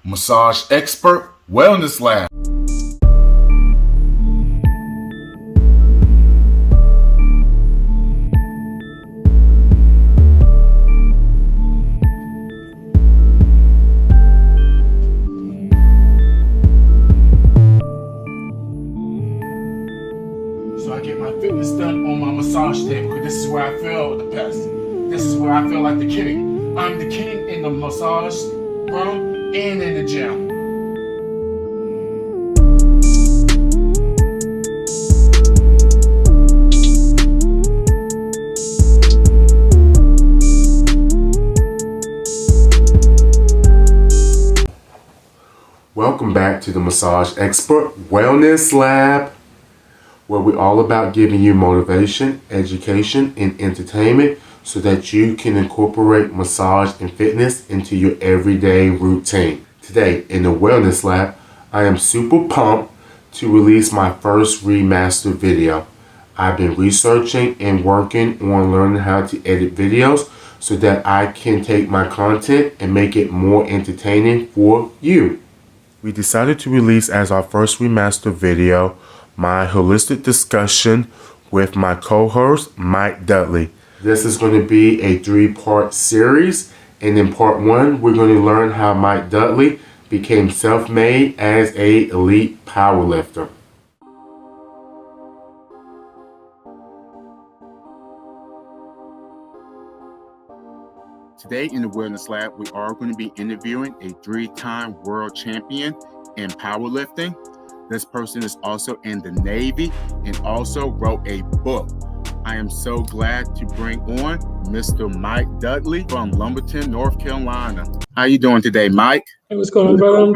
massage expert, wellness lab. So I get my fitness done on my massage table because this is where I feel the best. This is where I feel like the king. I'm the king in the massage room and in the gym. Welcome back to the Massage Expert Wellness Lab, where we're all about giving you motivation, education, and entertainment so that you can incorporate massage and fitness into your everyday routine. Today in the Wellness Lab, I am super pumped to release my first remastered video. I've been researching and working on learning how to edit videos so that I can take my content and make it more entertaining for you. We decided to release as our first remastered video my holistic discussion with my co-host Mike Dudley. This is going to be a 3-part series, and in part 1 we're going to learn how Mike Dudley became self-made as an elite powerlifter. Today in the Wellness Lab, we are going to be interviewing a 3-time world champion in powerlifting. This person is also in the Navy and also wrote a book. I am so glad to bring on Mr. Mike Dudley from Lumberton, North Carolina. How you doing today, Mike? Hey, what's going on, brother?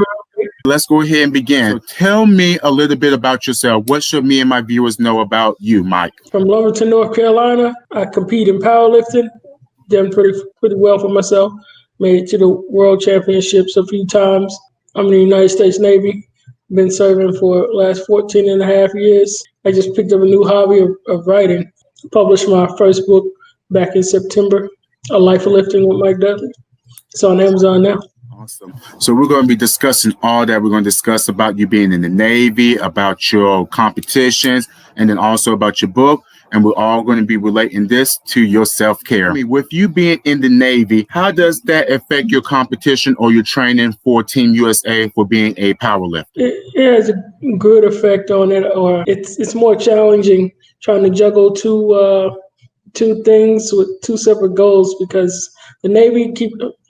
Let's go ahead and begin. So tell me a little bit about yourself. What should me and my viewers know about you, Mike? From Lumberton, North Carolina. I compete in powerlifting. Done pretty well for myself. Made it to the World Championships a few times. I'm in the United States Navy. Been serving for the last 14 and a half years. I just picked up a new hobby of writing. Published my first book back in September, A Life of Lifting with Mike Dudley. It's on Amazon now. Awesome. So we're going to be discussing all that. We're going to discuss about you being in the Navy, about your competitions, and then also about your book. And we're all going to be relating this to your self-care. I mean, with you being in the Navy, how does that affect your competition or your training for Team USA for being a powerlifter? It has a good effect on it, or it's more challenging trying to juggle two things with two separate goals, because the Navy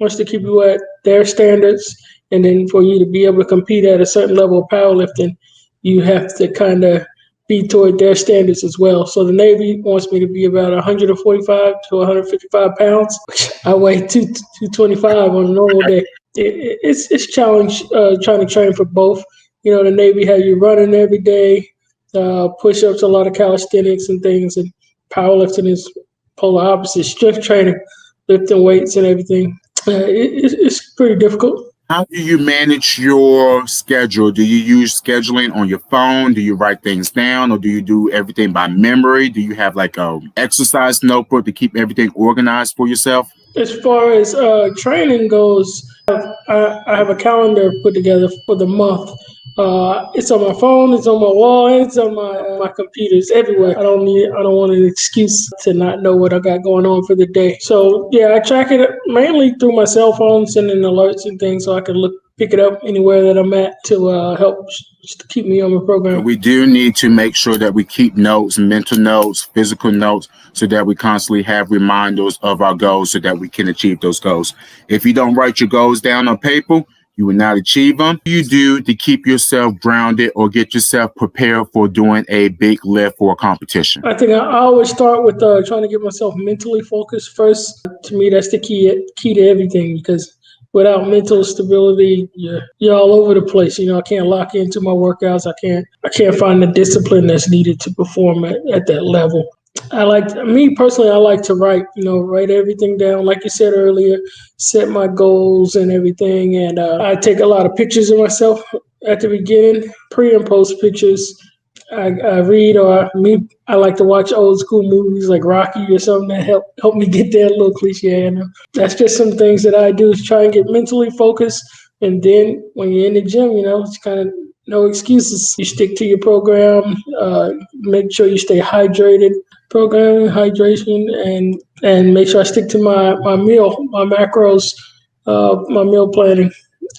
wants to keep you at their standards, and then for you to be able to compete at a certain level of powerlifting, you have to kind of be toward their standards as well. So the Navy wants me to be about 145 to 155 pounds. I weigh 225 on a normal day. It's a challenge trying to train for both. You know, the Navy has you running every day, push-ups, a lot of calisthenics and things, and powerlifting is polar opposite, strength training, lifting weights and everything. It's pretty difficult. How do you manage your schedule? Do you use scheduling on your phone? Do you write things down, or do you do everything by memory? Do you have like a exercise notebook to keep everything organized for yourself? As far as training goes, I have a calendar put together for the month. It's on my phone, it's on my wall, and it's on my computer. It's everywhere. I don't want an excuse to not know what I got going on for the day. So yeah, I track it mainly through my cell phone, sending alerts and things so I can pick it up anywhere that I'm at to help just to keep me on my program. We do need to make sure that we keep notes, mental notes, physical notes, so that we constantly have reminders of our goals so that we can achieve those goals. If you don't write your goals down on paper, you will not achieve them. What do you do to keep yourself grounded or get yourself prepared for doing a big lift or a competition? I think I always start with trying to get myself mentally focused first. To me, that's the key to everything, because without mental stability, you're all over the place. You know, I can't lock into my workouts. I can't find the discipline that's needed to perform at that level. I like to write everything down. Like you said earlier, set my goals and everything. And I take a lot of pictures of myself at the beginning, pre and post pictures. I read I like to watch old school movies like Rocky or something that help me get there. A little cliche, I know. That's just some things that I do, is try and get mentally focused And then when you're in the gym, it's kind of no excuses. You stick to your program, make sure you stay hydrated, programming, hydration, and make sure I stick to my macros, my meal planning.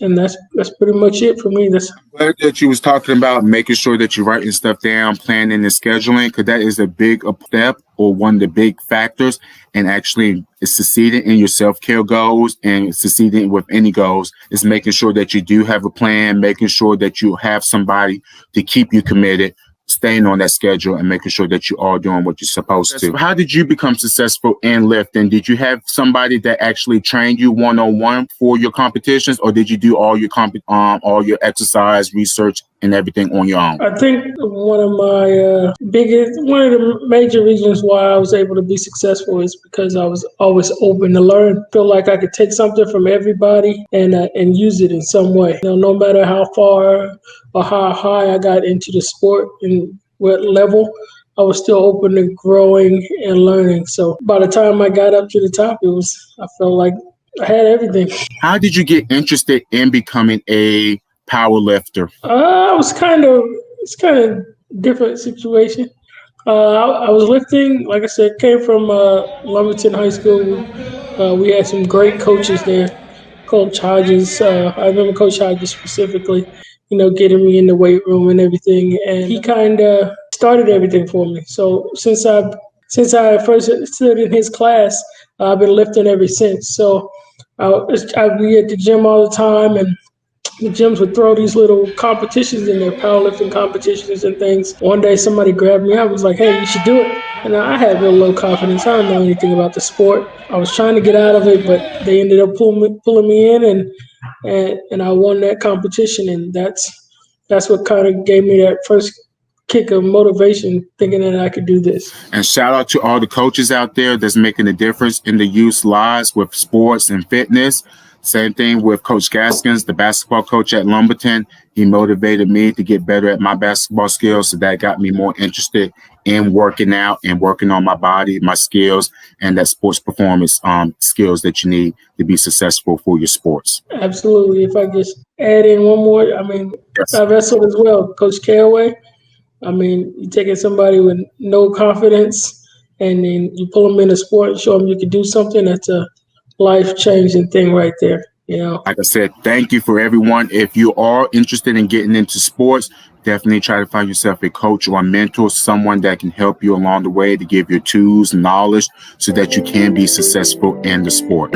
And that's pretty much it for me. That's Glad that you was talking about making sure that you're writing stuff down, planning and scheduling, because that is a big step or one of the big factors in actually succeeding in your self-care goals and succeeding with any goals is making sure that you do have a plan, making sure that you have somebody to keep you committed, staying on that schedule and making sure that you are doing what you're supposed to. How did you become successful in lifting? Did you have somebody that actually trained you one-on-one for your competitions, or did you do all your exercise research and everything on your own? I think one of the major reasons why I was able to be successful is because I was always open to learn. I feel like I could take something from everybody and use it in some way. No matter how far or how high I got into the sport and what level, I was still open to growing and learning. So by the time I got up to the top, I felt like I had everything. How did you get interested in becoming a power lifter? It's kind of different situation. I was lifting, like I said, came from Lumberton High School. We had some great coaches there. Coach Hodges, I remember Coach Hodges specifically, getting me in the weight room and everything. And he kind of started everything for me. So since I first stood in his class, I've been lifting ever since. So I'd be at the gym all the time, and the gyms would throw these little competitions in there, powerlifting competitions and things. One day somebody grabbed me up and was like, hey, you should do it. And I had real low confidence. I don't know anything about the sport. I was trying to get out of it, but they ended up pulling me in, and I won that competition. And that's what kind of gave me that first kick of motivation, thinking that I could do this. And shout out to all the coaches out there that's making a difference in the youth's lives with sports and fitness. Same thing with Coach Gaskins, the basketball coach at Lumberton. He motivated me to get better at my basketball skills, so that got me more interested in working out and working on my body, my skills, and that sports performance skills that you need to be successful for your sports. Absolutely. If I just add in one more, yes. I wrestled as well, Coach Caraway. You're taking somebody with no confidence and then you pull them in a sport and show them you can do something. That's a life-changing thing right there. Like I said, thank you for everyone. If you are interested in getting into sports, definitely try to find yourself a coach or a mentor, someone that can help you along the way to give you tools and knowledge so that you can be successful in the sport.